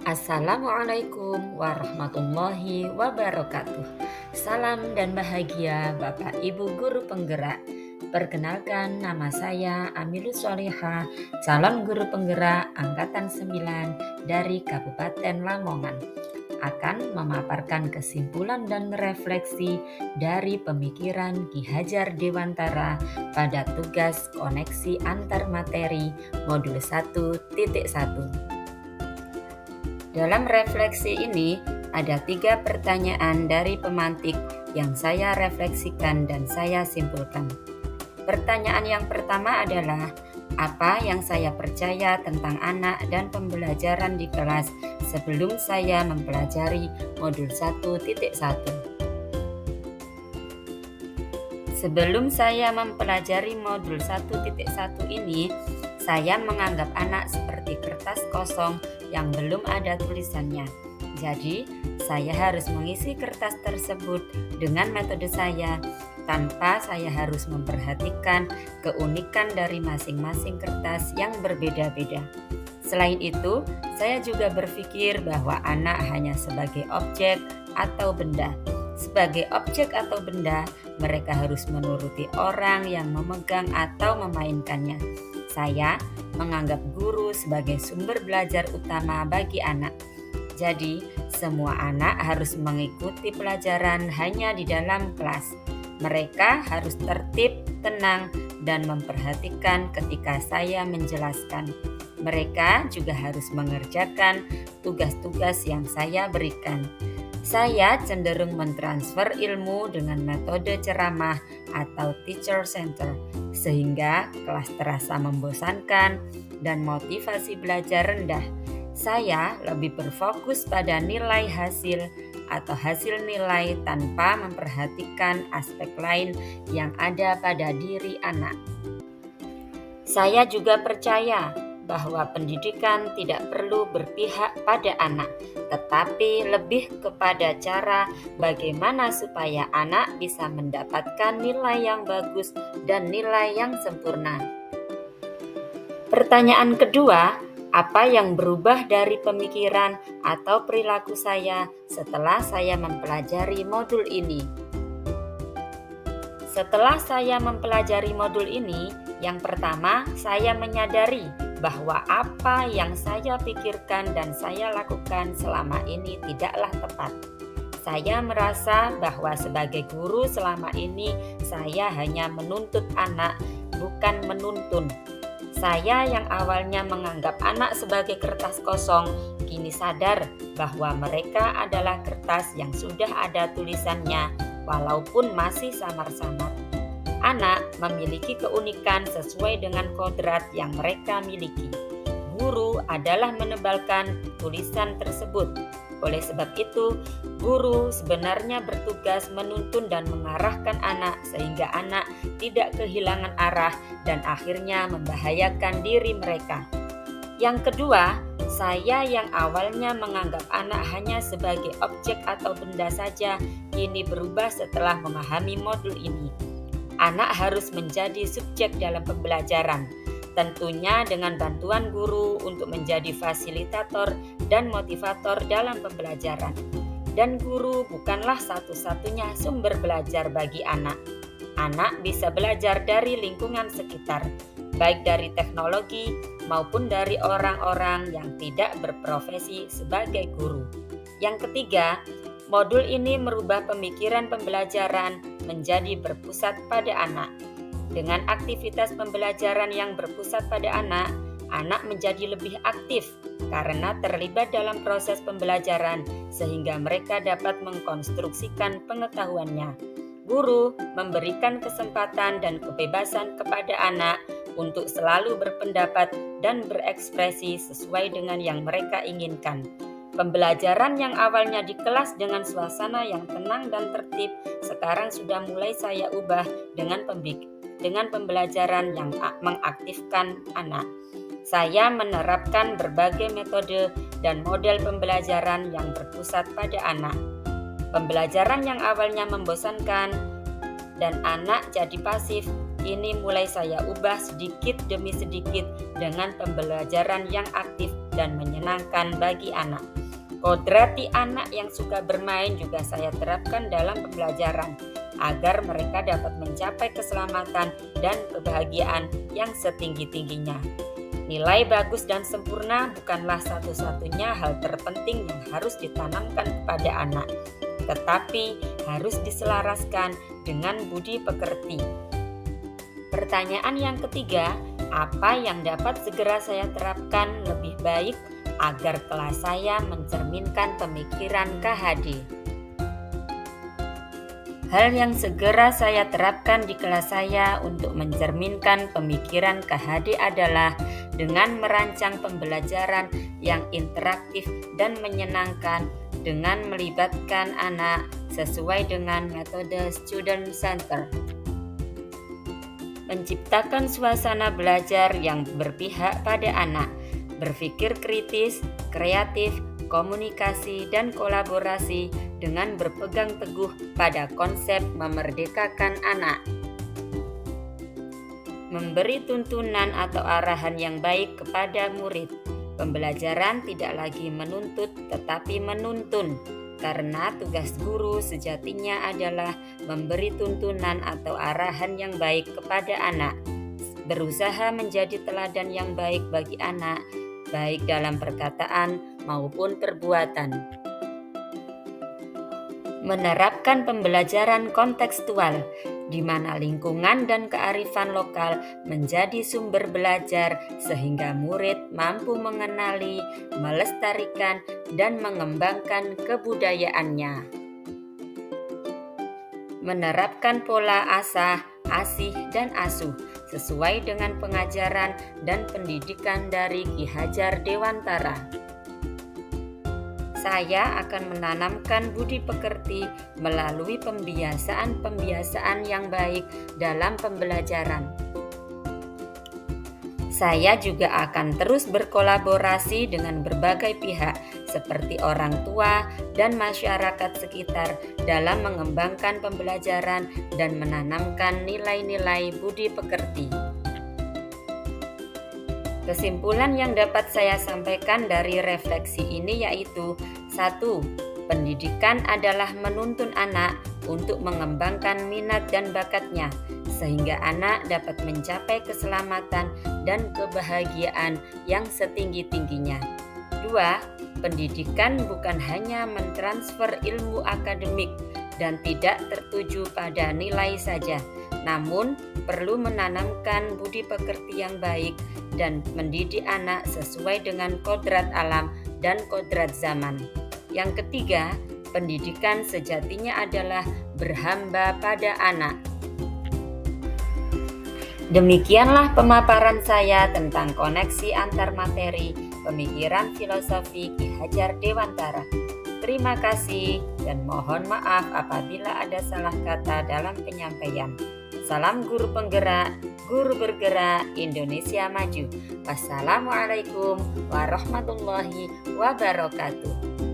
Assalamualaikum warahmatullahi wabarakatuh. Salam dan bahagia Bapak Ibu Guru Penggerak. Perkenalkan, nama saya Amilus Solihah, calon guru penggerak Angkatan 9 dari Kabupaten Lamongan. Akan memaparkan kesimpulan dan refleksi dari pemikiran Ki Hajar Dewantara pada tugas koneksi antar materi modul 1.1. Dalam refleksi ini, ada 3 pertanyaan dari pemantik yang saya refleksikan dan saya simpulkan. Pertanyaan yang pertama adalah, apa yang saya percaya tentang anak dan pembelajaran di kelas sebelum saya mempelajari modul 1.1? Sebelum saya mempelajari modul 1.1 ini, saya menganggap anak seperti kertas kosong yang belum ada tulisannya. Jadi, saya harus mengisi kertas tersebut dengan metode saya, tanpa saya harus memperhatikan keunikan dari masing-masing kertas yang berbeda-beda. Selain itu, saya juga berpikir bahwa anak hanya sebagai objek atau benda. Sebagai objek atau benda, mereka harus menuruti orang yang memegang atau memainkannya. Saya menganggap guru sebagai sumber belajar utama bagi anak. Jadi, semua anak harus mengikuti pelajaran hanya di dalam kelas. Mereka harus tertib, tenang, dan memperhatikan ketika saya menjelaskan. Mereka juga harus mengerjakan tugas-tugas yang saya berikan. Saya cenderung mentransfer ilmu dengan metode ceramah atau teacher center, sehingga kelas terasa membosankan dan motivasi belajar rendah. Saya lebih berfokus pada nilai hasil atau hasil nilai tanpa memperhatikan aspek lain yang ada pada diri anak. Saya juga percaya bahwa pendidikan tidak perlu berpihak pada anak, tetapi lebih kepada cara bagaimana supaya anak bisa mendapatkan nilai yang bagus dan nilai yang sempurna. Pertanyaan kedua, apa yang berubah dari pemikiran atau perilaku saya setelah saya mempelajari modul ini? Setelah saya mempelajari modul ini, yang pertama saya menyadari bahwa apa yang saya pikirkan dan saya lakukan selama ini tidaklah tepat. Saya merasa bahwa sebagai guru selama ini saya hanya menuntut anak, bukan menuntun. Saya yang awalnya menganggap anak sebagai kertas kosong, kini sadar bahwa mereka adalah kertas yang sudah ada tulisannya, walaupun masih samar-samar. Anak memiliki keunikan sesuai dengan kodrat yang mereka miliki. Guru adalah menebalkan tulisan tersebut. Oleh sebab itu, guru sebenarnya bertugas menuntun dan mengarahkan anak sehingga anak tidak kehilangan arah dan akhirnya membahayakan diri mereka. Yang kedua, saya yang awalnya menganggap anak hanya sebagai objek atau benda saja, kini berubah setelah memahami modul ini. Anak harus menjadi subjek dalam pembelajaran, tentunya dengan bantuan guru untuk menjadi fasilitator dan motivator dalam pembelajaran. Dan guru bukanlah satu-satunya sumber belajar bagi anak. Anak bisa belajar dari lingkungan sekitar, baik dari teknologi maupun dari orang-orang yang tidak berprofesi sebagai guru. Yang ketiga, modul ini merubah pemikiran pembelajaran menjadi berpusat pada anak. Dengan aktivitas pembelajaran yang berpusat pada anak menjadi lebih aktif karena terlibat dalam proses pembelajaran sehingga mereka dapat mengkonstruksikan pengetahuannya. Guru memberikan kesempatan dan kebebasan kepada anak untuk selalu berpendapat dan berekspresi sesuai dengan yang mereka inginkan. Pembelajaran yang awalnya di kelas dengan suasana yang tenang dan tertib, sekarang sudah mulai saya ubah dengan pembelajaran yang mengaktifkan anak. Saya menerapkan berbagai metode dan model pembelajaran yang berpusat pada anak. Pembelajaran yang awalnya membosankan dan anak jadi pasif, kini mulai saya ubah sedikit demi sedikit dengan pembelajaran yang aktif dan menyenangkan bagi anak. Kodrati anak yang suka bermain juga saya terapkan dalam pembelajaran agar mereka dapat mencapai keselamatan dan kebahagiaan yang setinggi-tingginya. Nilai bagus dan sempurna bukanlah satu-satunya hal terpenting yang harus ditanamkan kepada anak, tetapi harus diselaraskan dengan budi pekerti. Pertanyaan yang ketiga, apa yang dapat segera saya terapkan lebih baik agar kelas saya mencerminkan pemikiran KHD? Hal yang segera saya terapkan di kelas saya untuk mencerminkan pemikiran KHD adalah dengan merancang pembelajaran yang interaktif dan menyenangkan dengan melibatkan anak sesuai dengan metode student center. Menciptakan suasana belajar yang berpihak pada anak, berpikir kritis, kreatif, komunikasi, dan kolaborasi dengan berpegang teguh pada konsep memerdekakan anak. Memberi tuntunan atau arahan yang baik kepada murid. Pembelajaran tidak lagi menuntut tetapi menuntun, karena tugas guru sejatinya adalah memberi tuntunan atau arahan yang baik kepada anak, berusaha menjadi teladan yang baik bagi anak, baik dalam perkataan maupun perbuatan. Menerapkan pembelajaran kontekstual, di mana lingkungan dan kearifan lokal menjadi sumber belajar sehingga murid mampu mengenali, melestarikan, dan mengembangkan kebudayaannya. Menerapkan pola asah, asih, dan asuh sesuai dengan pengajaran dan pendidikan dari Ki Hajar Dewantara. Saya akan menanamkan budi pekerti melalui pembiasaan-pembiasaan yang baik dalam pembelajaran. Saya juga akan terus berkolaborasi dengan berbagai pihak seperti orang tua dan masyarakat sekitar dalam mengembangkan pembelajaran dan menanamkan nilai-nilai budi pekerti. Kesimpulan yang dapat saya sampaikan dari refleksi ini yaitu 1. Pendidikan adalah menuntun anak untuk mengembangkan minat dan bakatnya, sehingga anak dapat mencapai keselamatan dan kebahagiaan yang setinggi-tingginya. 2. Pendidikan bukan hanya mentransfer ilmu akademik dan tidak tertuju pada nilai saja, namun perlu menanamkan budi pekerti yang baik dan mendidik anak sesuai dengan kodrat alam dan kodrat zaman. Yang ketiga, pendidikan sejatinya adalah berhamba pada anak. Demikianlah pemaparan saya tentang koneksi antar materi pemikiran filosofi Ki Hajar Dewantara. Terima kasih dan mohon maaf apabila ada salah kata dalam penyampaian. Salam guru penggerak, guru bergerak, Indonesia maju. Wassalamualaikum warahmatullahi wabarakatuh.